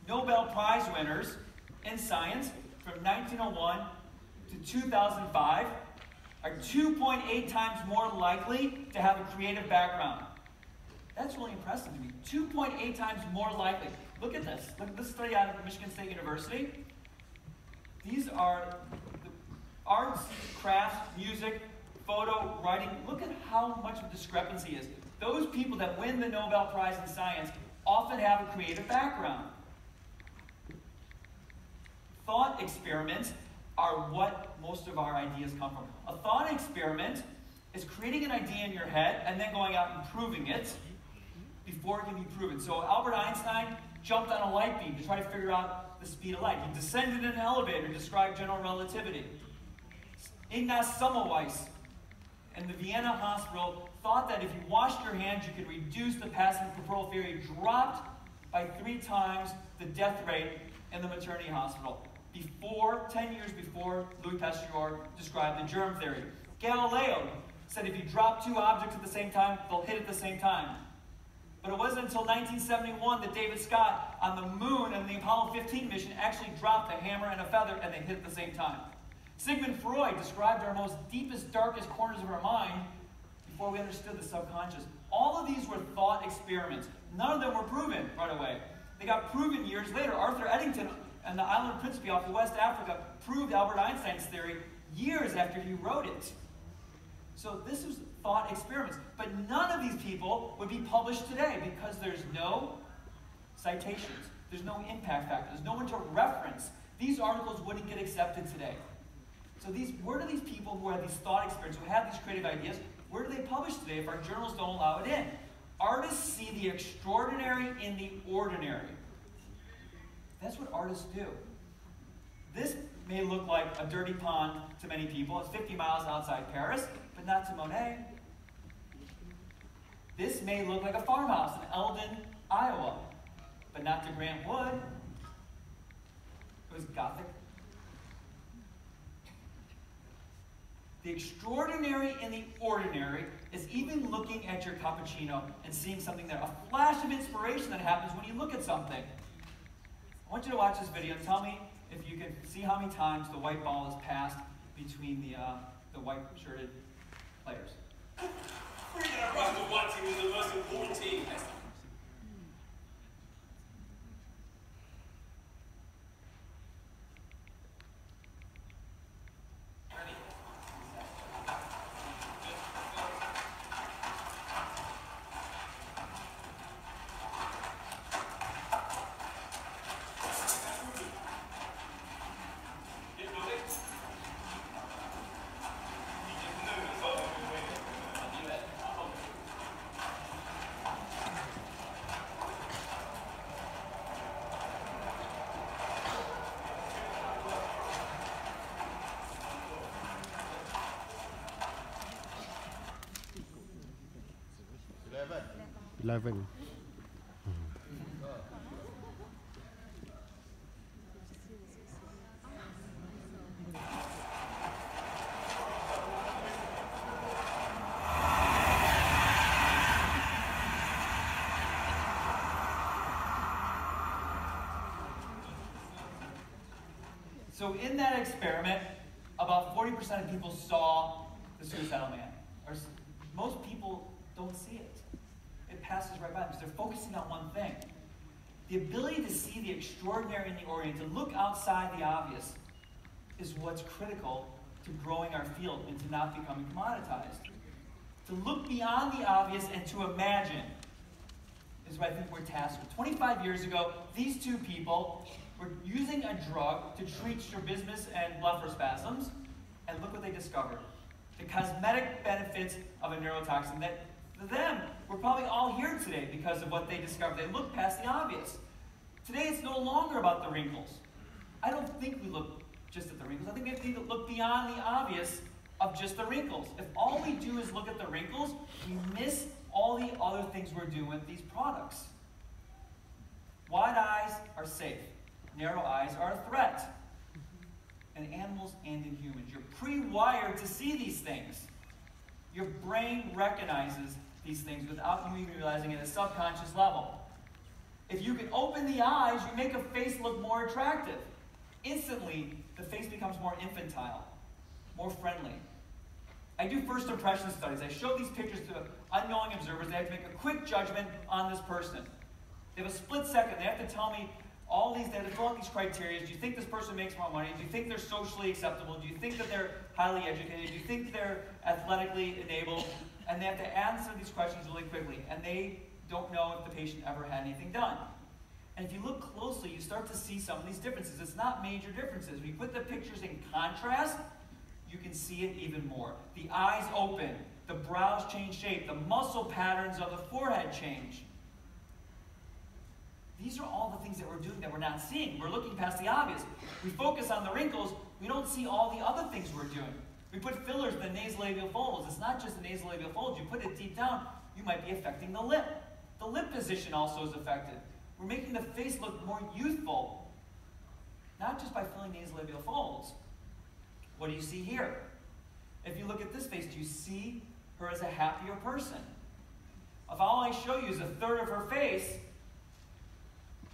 Nobel Prize winners in science from 1901 to 2005 are 2.8 times more likely to have a creative background. That's really impressive to me. 2.8 times more likely. Look at this. Look at this study out of Michigan State University. These are the arts, crafts, music, photo, writing. Look at how much of discrepancy is. Those people that win the Nobel Prize in science often have a creative background. Thought experiments are what most of our ideas come from. A thought experiment is creating an idea in your head and then going out and proving it before it can be proven. So Albert Einstein jumped on a light beam to try to figure out the speed of light. He descended in an elevator to describe general relativity. Ignaz Semmelweis in the Vienna hospital thought that if you washed your hands, you could reduce the passing temporal theory. Dropped by 3 times the death rate in the maternity hospital. 10 years before Louis Pasteur described the germ theory. Galileo said if you drop 2 objects at the same time, they'll hit at the same time. But it wasn't until 1971 that David Scott on the moon and the Apollo 15 mission actually dropped a hammer and a feather and they hit at the same time. Sigmund Freud described our most deepest, darkest corners of our mind before we understood the subconscious. All of these were thought experiments. None of them were proven right away. They got proven years later. Arthur Eddington and the island of Principe off of West Africa proved Albert Einstein's theory years after he wrote it. So this is thought experiments. But none of these people would be published today because there's no citations. There's no impact factor. There's no one to reference. These articles wouldn't get accepted today. So where do these people who have these thought experiences, who have these creative ideas, where do they publish today if our journals don't allow it in? Artists see the extraordinary in the ordinary. That's what artists do. This may look like a dirty pond to many people. It's 50 miles outside Paris, but not to Monet. This may look like a farmhouse in Eldon, Iowa, but not to Grant Wood. It was Gothic. The extraordinary in the ordinary is even looking at your cappuccino and seeing something there. A flash of inspiration that happens when you look at something. I want you to watch this video and tell me if you can see how many times the white ball is passed between the white-shirted players. After watching is the most important team. Eleven. So in that experiment, about 40% of people saw the suicidal man. Most people don't see it. It passes right by them because they're focusing on one thing. The ability to see the extraordinary in the ordinary, to look outside the obvious, is what's critical to growing our field and to not becoming commoditized. To look beyond the obvious and to imagine is what I think we're tasked with. 25 years ago, these two people were using a drug to treat strabismus and blepharospasms, and look what they discovered. The cosmetic benefits of a neurotoxin that, for them, we're probably all here today because of what they discovered. They looked past the obvious. Today, it's no longer about the wrinkles. I don't think we look just at the wrinkles. I think we have to look beyond the obvious of just the wrinkles. If all we do is look at the wrinkles, we miss all the other things we're doing with these products. Wide eyes are safe. Narrow eyes are a threat. In animals and in humans. You're pre-wired to see these things. Your brain recognizes these things without you even realizing it at a subconscious level. If you can open the eyes, you make a face look more attractive. Instantly, the face becomes more infantile, more friendly. I do first impression studies. I show these pictures to unknowing observers. They have to make a quick judgment on this person. They have a split second. They have to tell me all these, they have to fill out these criteria. Do you think this person makes more money? Do you think they're socially acceptable? Do you think that they're highly educated? Do you think they're athletically enabled? And they have to answer these questions really quickly. And they don't know if the patient ever had anything done. And if you look closely, you start to see some of these differences. It's not major differences. When you put the pictures in contrast, you can see it even more. The eyes open, the brows change shape, the muscle patterns of the forehead change. These are all the things that we're doing that we're not seeing. We're looking past the obvious. We focus on the wrinkles, we don't see all the other things we're doing. We put fillers in the nasolabial folds. It's not just the nasolabial folds. You put it deep down, you might be affecting the lip. The lip position also is affected. We're making the face look more youthful, not just by filling nasolabial folds. What do you see here? If you look at this face, do you see her as a happier person? If all I show you is a third of her face,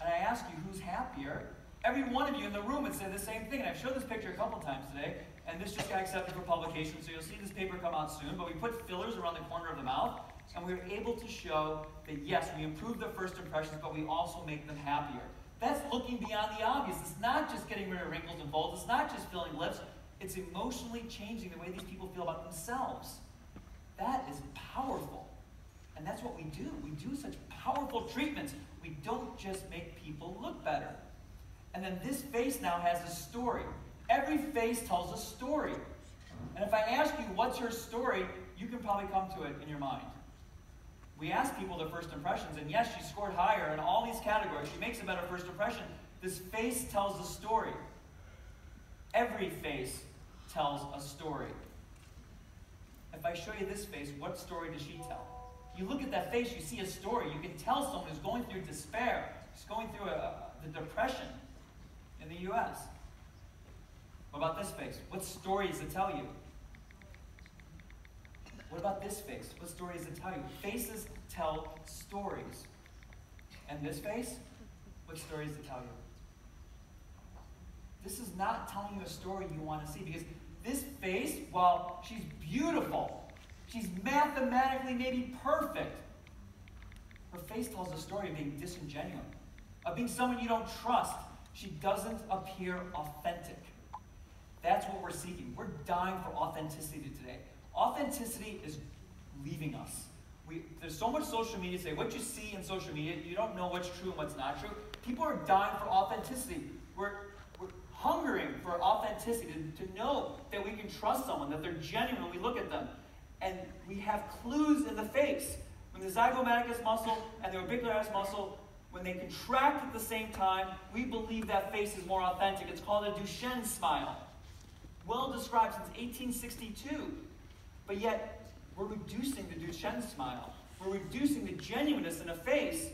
and I ask you who's happier, every one of you in the room would say the same thing. And I've showed this picture a couple times today, and this just got accepted for publication, so you'll see this paper come out soon. But we put fillers around the corner of the mouth, and we were able to show that yes, we improve the first impressions, but we also make them happier. That's looking beyond the obvious. It's not just getting rid of wrinkles and folds. It's not just filling lips. It's emotionally changing the way these people feel about themselves. That is powerful. And that's what we do. We do such powerful treatments. We don't just make people look better. And then this face now has a story. Every face tells a story. And if I ask you, what's her story, you can probably come to it in your mind. We ask people their first impressions, and yes, she scored higher in all these categories. She makes a better first impression. This face tells a story. Every face tells a story. If I show you this face, what story does she tell? You look at that face, you see a story. You can tell someone who's going through despair, who's going through the depression in the U.S. What about this face? What story does it tell you? What about this face? What story does it tell you? Faces tell stories. And this face? What story does it tell you? This is not telling you a story you want to see, because this face, while she's beautiful, she's mathematically maybe perfect, her face tells a story of being disingenuous, of being someone you don't trust. She doesn't appear authentic. That's what we're seeking. We're dying for authenticity today. Authenticity is leaving us. There's so much social media today. What you see in social media, you don't know what's true and what's not true. People are dying for authenticity. We're hungering for authenticity, to know that we can trust someone, that they're genuine when we look at them. And we have clues in the face. When the zygomaticus muscle and the orbicularis muscle, when they contract at the same time, we believe that face is more authentic. It's called a Duchenne smile. Well described since 1862. But yet, we're reducing the Duchenne smile. We're reducing the genuineness in a face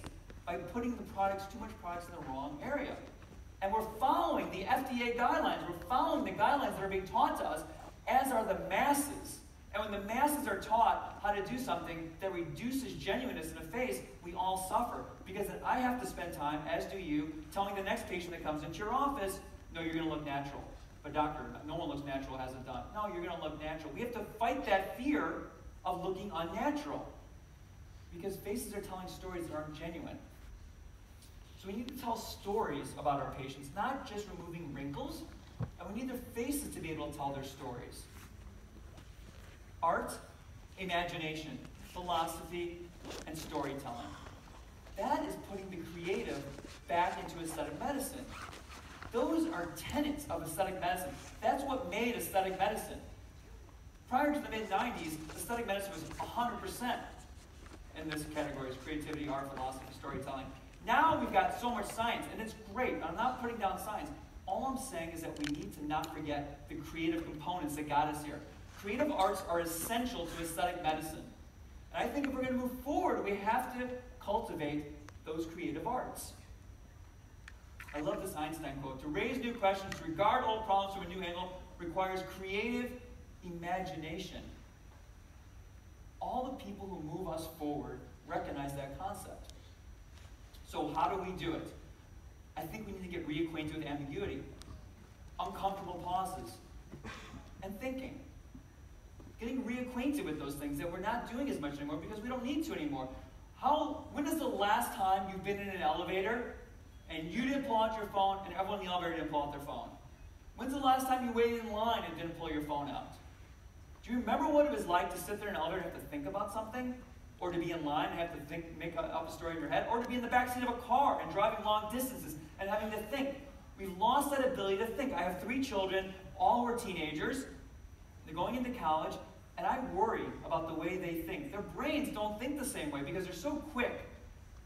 by putting too much products in the wrong area. And we're following the FDA guidelines. We're following the guidelines that are being taught to us, as are the masses. And when the masses are taught how to do something that reduces genuineness in a face, we all suffer. Because then I have to spend time, as do you, telling the next patient that comes into your office, no, you're going to look natural. But doctor, no one looks natural, hasn't done. No, you're going to look natural. We have to fight that fear of looking unnatural. Because faces are telling stories that aren't genuine. So we need to tell stories about our patients, not just removing wrinkles, and we need their faces to be able to tell their stories. Art, imagination, philosophy, and storytelling. That is putting the creative back into aesthetic medicine. Those are tenets of aesthetic medicine. That's what made aesthetic medicine. Prior to the mid-90s, aesthetic medicine was 100% in this category: creativity, art, philosophy, storytelling. Now we've got so much science, and it's great. I'm not putting down science. All I'm saying is that we need to not forget the creative components that got us here. Creative arts are essential to aesthetic medicine. And I think if we're going to move forward, we have to cultivate those creative arts. I love this Einstein quote: "To raise new questions, to regard old problems from a new angle, requires creative imagination." All the people who move us forward recognize that concept. So how do we do it? I think we need to get reacquainted with ambiguity, uncomfortable pauses, and thinking. Getting reacquainted with those things that we're not doing as much anymore because we don't need to anymore. When is the last time you've been in an elevator and you didn't pull out your phone and everyone in the elevator didn't pull out their phone? When's the last time you waited in line and didn't pull your phone out? Do you remember what it was like to sit there in an elevator and have to think about something? Or to be in line and have to make up a story in your head? Or to be in the backseat of a car and driving long distances and having to think? We've lost that ability to think. I have 3 children, all were teenagers. They're going into college, and I worry about the way they think. Their brains don't think the same way because they're so quick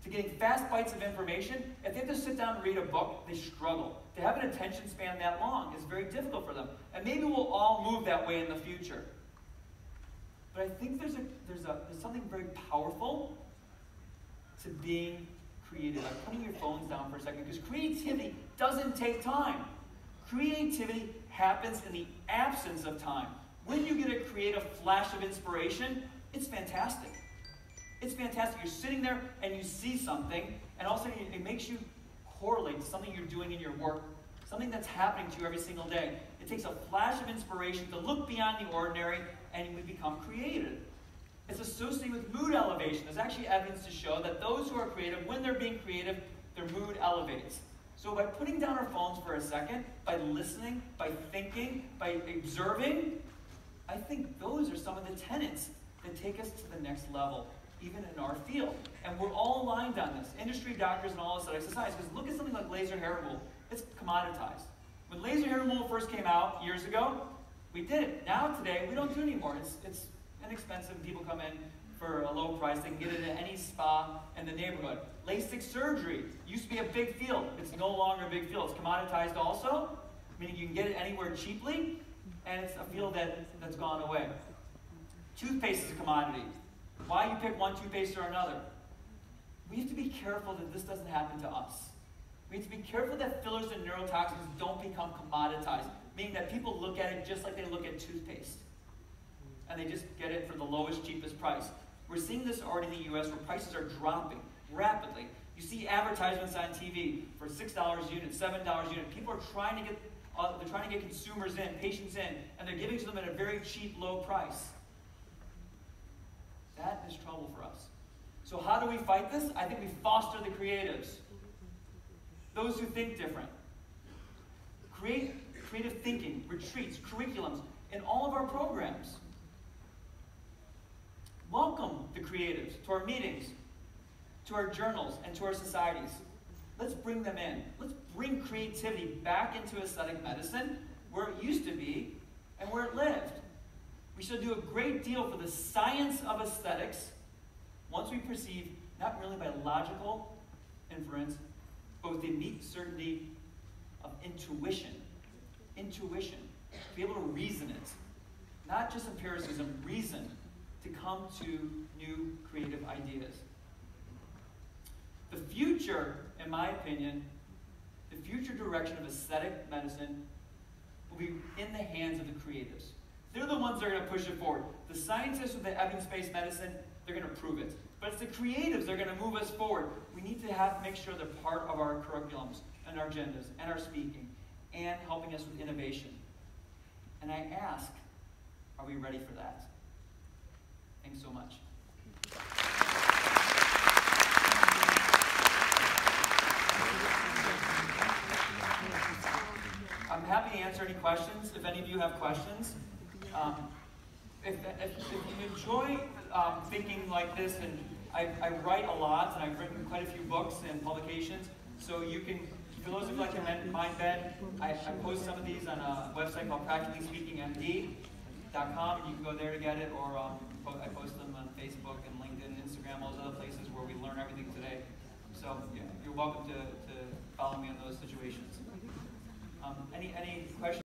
to getting fast bites of information. If they have to sit down and read a book, they struggle. To have an attention span that long is very difficult for them. And maybe we'll all move that way in the future. But I think there's something very powerful to being creative. Like putting your phones down for a second, because creativity doesn't take time. Creativity happens in the absence of time. When you get a creative flash of inspiration, it's fantastic. It's fantastic. You're sitting there and you see something, and all of a sudden it makes you correlate to something you're doing in your work, something that's happening to you every single day. It takes a flash of inspiration to look beyond the ordinary, and we become creative. It's associated with mood elevation. There's actually evidence to show that those who are creative, when they're being creative, their mood elevates. So by putting down our phones for a second, by listening, by thinking, by observing, I think those are some of the tenets that take us to the next level, even in our field. And we're all aligned on this. Industry, doctors, and all aesthetic societies. Because look at something like laser hair removal. It's commoditized. When laser hair removal first came out years ago, we did it. Now, today, we don't do it anymore. It's inexpensive. People come in for a low price. They can get it at any spa in the neighborhood. LASIK surgery used to be a big field. It's no longer a big field. It's commoditized also, meaning you can get it anywhere cheaply, and it's a field that's gone away. Toothpaste is a commodity. Why you pick one toothpaste or another? We have to be careful that this doesn't happen to us. We have to be careful that fillers and neurotoxins don't become commoditized, meaning that people look at it just like they look at toothpaste. And they just get it for the lowest, cheapest price. We're seeing this already in the US where prices are dropping rapidly. You see advertisements on TV for $6 a unit, $7 a unit. People are trying to get consumers in, patients in, and they're giving to them at a very cheap, low price. That is trouble for us. So how do we fight this? I think we foster the creatives. Those who think different. Creative thinking, retreats, curriculums in all of our programs. Welcome the creatives to our meetings, to our journals, and to our societies. Let's bring them in. Let's bring creativity back into aesthetic medicine where it used to be and where it lived. We should do a great deal for the science of aesthetics once we perceive, not merely by logical inference, but with the innate certainty of intuition. Intuition. To be able to reason it. Not just empiricism, reason to come to new creative ideas. The future, in my opinion, the future direction of aesthetic medicine will be in the hands of the creatives. They're the ones that are going to push it forward. The scientists with the evidence-based medicine, they're going to prove it. But it's the creatives that are going to move us forward. We need to make sure they're part of our curriculums and our agendas and our speaking and helping us with innovation. And I ask, are we ready for that? Thanks so much. I'm happy to answer any questions, if any of you have questions. If you enjoy thinking like this, and I write a lot, and I've written quite a few books and publications, so you can, for those of you like to mind bend, I post some of these on a website called practicallyspeakingmd.com, and you can go there to get it, or I post them on Facebook and LinkedIn and Instagram, all those other places where we learn everything today. So yeah, you're welcome to follow me in those situations. Any questions?